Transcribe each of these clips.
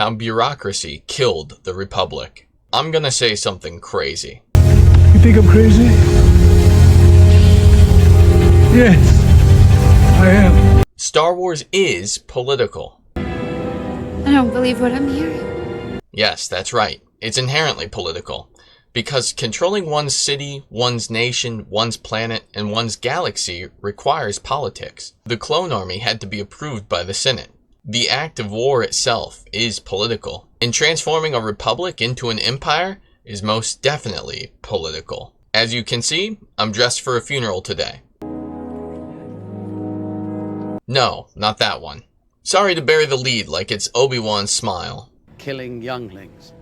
How bureaucracy killed the Republic. I'm gonna say something crazy. You think I'm crazy? Yes, I am. Star Wars is political. I don't believe what I'm hearing. Yes, that's right. It's inherently political. Because controlling one's city, one's nation, one's planet, and one's galaxy requires politics. The clone army had to be approved by the Senate. The act of war itself is political. And transforming a republic into an empire is most definitely political. As you can see, I'm dressed for a funeral today. No, not that one. Sorry to bury the lead like it's Obi-Wan's smile. Killing younglings.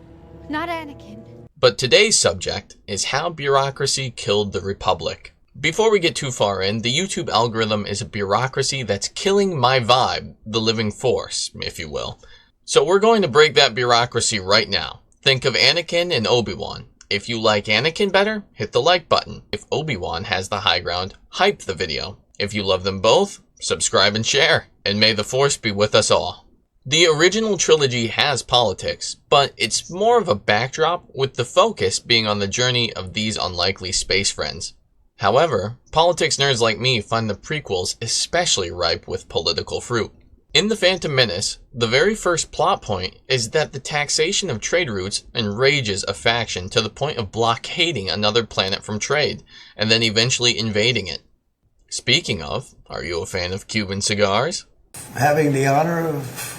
Not Anakin. But today's subject is how bureaucracy killed the Republic. Before we get too far in, the YouTube algorithm is a bureaucracy that's killing my vibe, the living force, if you will. So we're going to break that bureaucracy right now. Think of Anakin and Obi-Wan. If you like Anakin better, hit the like button. If Obi-Wan has the high ground, hype the video. If you love them both, subscribe and share. And may the force be with us all. The original trilogy has politics, but it's more of a backdrop, with the focus being on the journey of these unlikely space friends. However, politics nerds like me find the prequels especially ripe with political fruit. In The Phantom Menace, the very first plot point is that the taxation of trade routes enrages a faction to the point of blockading another planet from trade, and then eventually invading it. Speaking of, are you a fan of Cuban cigars? Having the honor of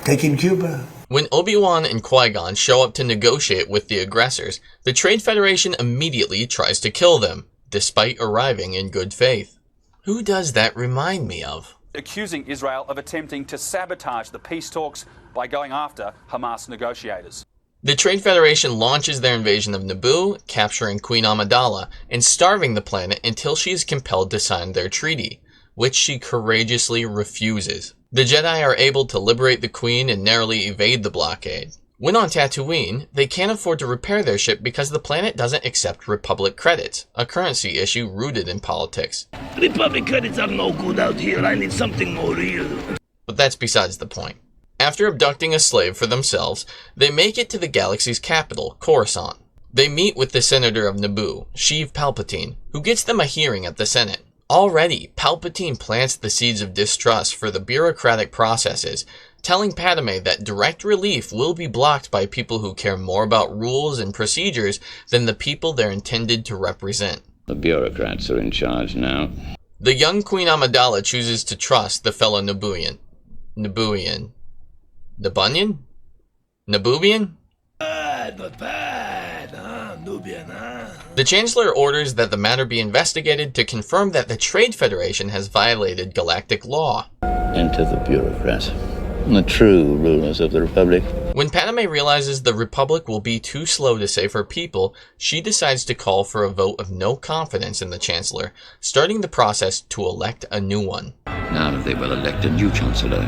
taking Cuba. When Obi-Wan and Qui-Gon show up to negotiate with the aggressors, the Trade Federation immediately tries to kill them, despite arriving in good faith. Who does that remind me of? Accusing Israel of attempting to sabotage the peace talks by going after Hamas negotiators. The Trade Federation launches their invasion of Naboo, capturing Queen Amidala and starving the planet until she is compelled to sign their treaty, which she courageously refuses. The Jedi are able to liberate the Queen and narrowly evade the blockade. When on Tatooine, they can't afford to repair their ship because the planet doesn't accept Republic credits, a currency issue rooted in politics. Republic credits are no good out here. I need something more real. But that's besides the point. After abducting a slave for themselves, they make it to the galaxy's capital, Coruscant. They meet with the Senator of Naboo, Sheev Palpatine, who gets them a hearing at the Senate. Already, Palpatine plants the seeds of distrust for the bureaucratic processes, telling Padme that direct relief will be blocked by people who care more about rules and procedures than the people they're intended to represent. The bureaucrats are in charge now. The young Queen Amidala chooses to trust the fellow Nabooian. Nabooian? Naboobian? Not bad, huh? Nubian, huh? The Chancellor orders that the matter be investigated to confirm that the Trade Federation has violated galactic law. Enter the bureaucrats, the true rulers of the Republic. When Padme realizes the Republic will be too slow to save her people, she decides to call for a vote of no confidence in the Chancellor, starting the process to elect a new one. Now they will elect a new Chancellor.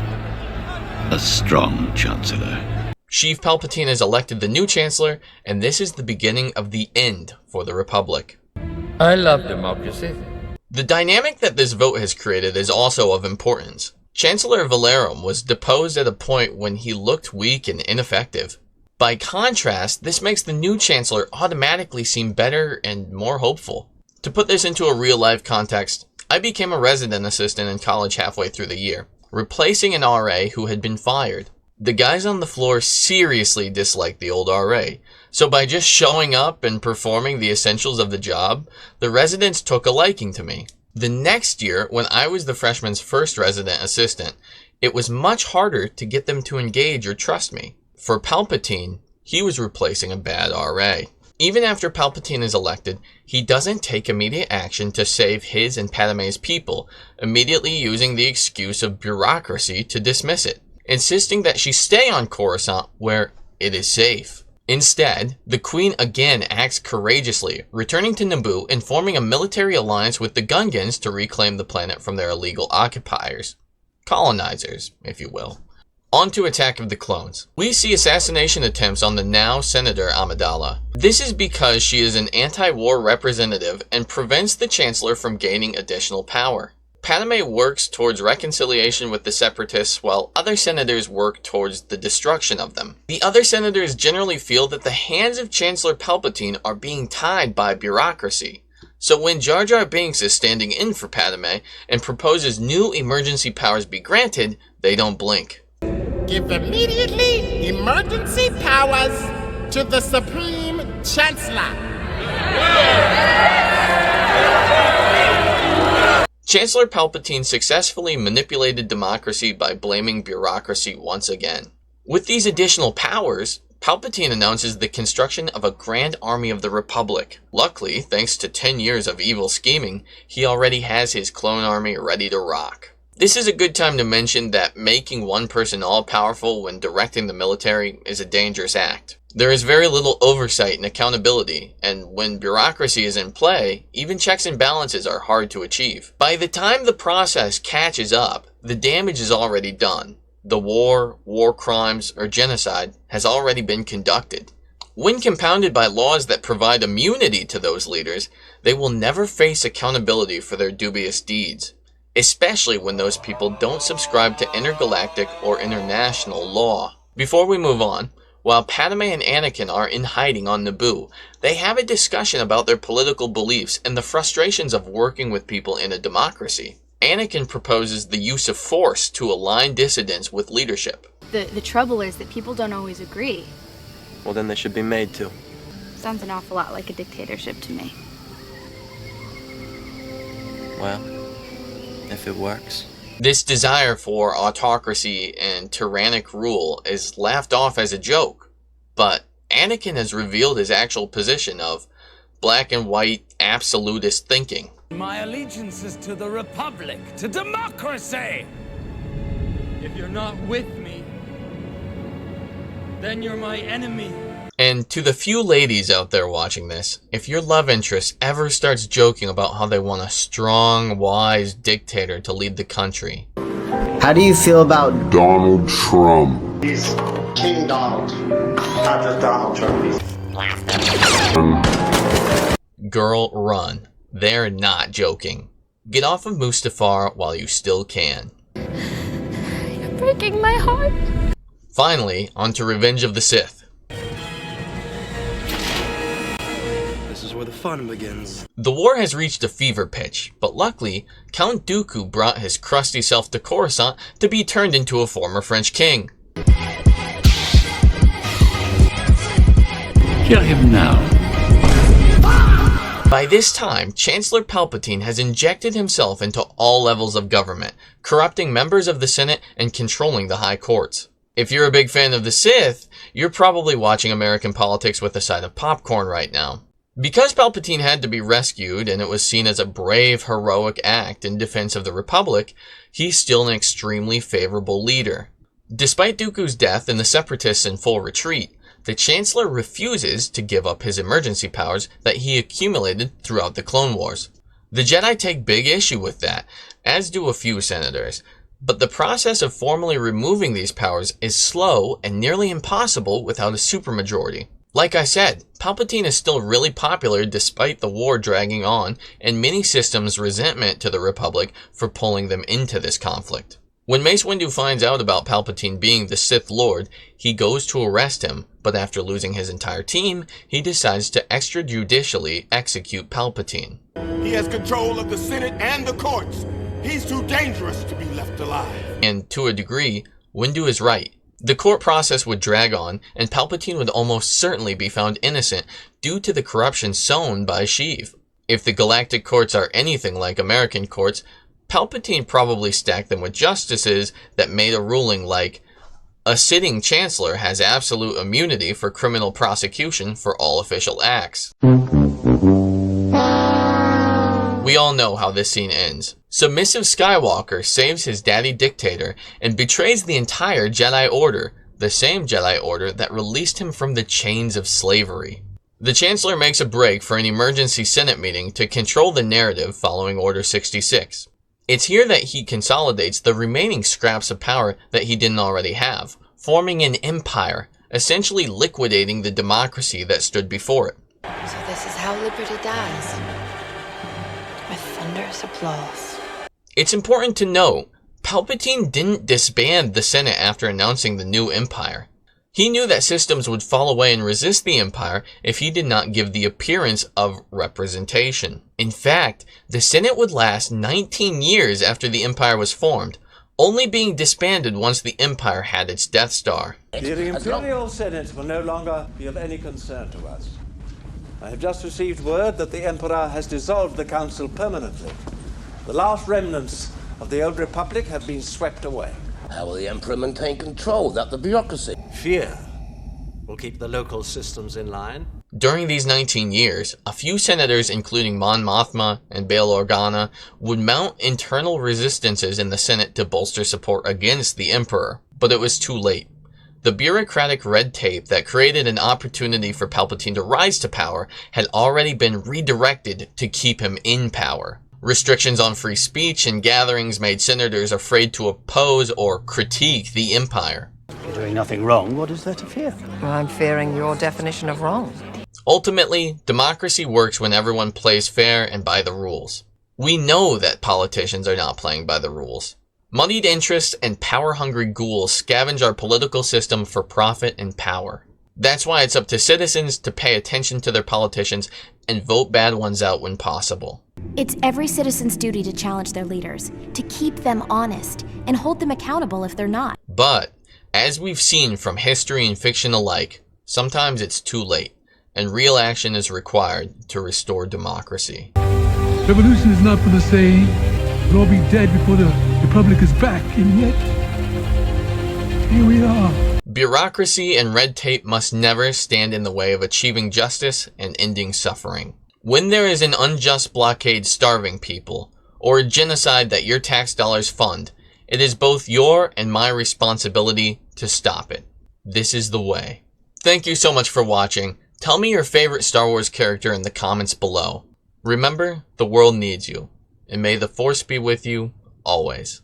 A strong Chancellor. Sheev Palpatine is elected the new Chancellor, and this is the beginning of the end for the Republic. I love democracy. The dynamic that this vote has created is also of importance. Chancellor Valerum was deposed at a point when he looked weak and ineffective. By contrast, this makes the new Chancellor automatically seem better and more hopeful. To put this into a real-life context, I became a resident assistant in college halfway through the year, replacing an RA who had been fired. The guys on the floor seriously disliked the old RA, so by just showing up and performing the essentials of the job, the residents took a liking to me. The next year, when I was the freshman's first resident assistant, it was much harder to get them to engage or trust me. For Palpatine, he was replacing a bad RA. Even after Palpatine is elected, he doesn't take immediate action to save his and Padme's people, immediately using the excuse of bureaucracy to dismiss it, insisting that she stay on Coruscant where it is safe. Instead, the Queen again acts courageously, returning to Naboo and forming a military alliance with the Gungans to reclaim the planet from their illegal occupiers. Colonizers, if you will. On to Attack of the Clones. We see assassination attempts on the now Senator Amidala. This is because she is an anti-war representative and prevents the Chancellor from gaining additional power. Padme works towards reconciliation with the Separatists while other senators work towards the destruction of them. The other senators generally feel that the hands of Chancellor Palpatine are being tied by bureaucracy. So when Jar Jar Binks is standing in for Padme and proposes new emergency powers be granted, they don't blink. Give immediately emergency powers to the Supreme Chancellor. Chancellor Palpatine successfully manipulated democracy by blaming bureaucracy once again. With these additional powers, Palpatine announces the construction of a Grand Army of the Republic. Luckily, thanks to 10 years of evil scheming, he already has his clone army ready to rock. This is a good time to mention that making one person all-powerful when directing the military is a dangerous act. There is very little oversight and accountability, and when bureaucracy is in play, even checks and balances are hard to achieve. By the time the process catches up, the damage is already done. The war crimes, or genocide has already been conducted. When compounded by laws that provide immunity to those leaders, they will never face accountability for their dubious deeds, especially when those people don't subscribe to intergalactic or international law. Before we move on, while Padme and Anakin are in hiding on Naboo, they have a discussion about their political beliefs and the frustrations of working with people in a democracy. Anakin proposes the use of force to align dissidents with leadership. The trouble is that people don't always agree. Well, then they should be made to. Sounds an awful lot like a dictatorship to me. Well, if it works. This desire for autocracy and tyrannic rule is laughed off as a joke, but Anakin has revealed his actual position of black and white absolutist thinking. My allegiance is to the Republic, to democracy! If you're not with me, then you're my enemy. And to the few ladies out there watching this, if your love interest ever starts joking about how they want a strong, wise dictator to lead the country. How do you feel about Donald Trump? He's King Donald, not just Donald Trump. Girl, run. They're not joking. Get off of Mustafar while you still can. You're breaking my heart. Finally, on to Revenge of the Sith. This is where the fun begins. The war has reached a fever pitch, but luckily, Count Dooku brought his crusty self to Coruscant to be turned into a former French king. Kill him now. By this time, Chancellor Palpatine has injected himself into all levels of government, corrupting members of the Senate and controlling the high courts. If you're a big fan of the Sith, you're probably watching American politics with a side of popcorn right now. Because Palpatine had to be rescued and it was seen as a brave, heroic act in defense of the Republic, he's still an extremely favorable leader. Despite Dooku's death and the Separatists in full retreat, the Chancellor refuses to give up his emergency powers that he accumulated throughout the Clone Wars. The Jedi take big issue with that, as do a few senators, but the process of formally removing these powers is slow and nearly impossible without a supermajority. Like I said, Palpatine is still really popular despite the war dragging on and many systems' resentment to the Republic for pulling them into this conflict. When Mace Windu finds out about Palpatine being the Sith Lord, he goes to arrest him, but after losing his entire team, he decides to extrajudicially execute Palpatine. He has control of the Senate and the courts. He's too dangerous to be left alive. And to a degree, Windu is right. The court process would drag on, and Palpatine would almost certainly be found innocent due to the corruption sown by Sheev. If the galactic courts are anything like American courts, Palpatine probably stacked them with justices that made a ruling like, a sitting chancellor has absolute immunity for criminal prosecution for all official acts. We all know how this scene ends. Submissive Skywalker saves his daddy dictator and betrays the entire Jedi Order, the same Jedi Order that released him from the chains of slavery. The Chancellor makes a break for an emergency Senate meeting to control the narrative following Order 66. It's here that he consolidates the remaining scraps of power that he didn't already have, forming an empire, essentially liquidating the democracy that stood before it. So this is how liberty dies. With thunderous applause. It's important to note, Palpatine didn't disband the Senate after announcing the new Empire. He knew that systems would fall away and resist the Empire if he did not give the appearance of representation. In fact, the Senate would last 19 years after the Empire was formed, only being disbanded once the Empire had its Death Star. The Imperial Senate will no longer be of any concern to us. I have just received word that the Emperor has dissolved the Council permanently. The last remnants of the old Republic have been swept away. How will the Emperor maintain control without the bureaucracy? Fear will keep the local systems in line. During these 19 years, a few senators, including Mon Mothma and Bail Organa, would mount internal resistances in the Senate to bolster support against the Emperor, but it was too late. The bureaucratic red tape that created an opportunity for Palpatine to rise to power had already been redirected to keep him in power. Restrictions on free speech and gatherings made senators afraid to oppose or critique the Empire. You're doing nothing wrong. What is there to fear? I'm fearing your definition of wrong. Ultimately, democracy works when everyone plays fair and by the rules. We know that politicians are not playing by the rules. Moneyed interests and power-hungry ghouls scavenge our political system for profit and power. That's why it's up to citizens to pay attention to their politicians and vote bad ones out when possible. It's every citizen's duty to challenge their leaders, to keep them honest, and hold them accountable if they're not. But, as we've seen from history and fiction alike, sometimes it's too late, and real action is required to restore democracy. Revolution is not for the sane. We'll all be dead before the Republic is back, and yet, here we are. Bureaucracy and red tape must never stand in the way of achieving justice and ending suffering. When there is an unjust blockade starving people, or a genocide that your tax dollars fund, it is both your and my responsibility to stop it. This is the way. Thank you so much for watching. Tell me your favorite Star Wars character in the comments below. Remember, the world needs you, and may the Force be with you always.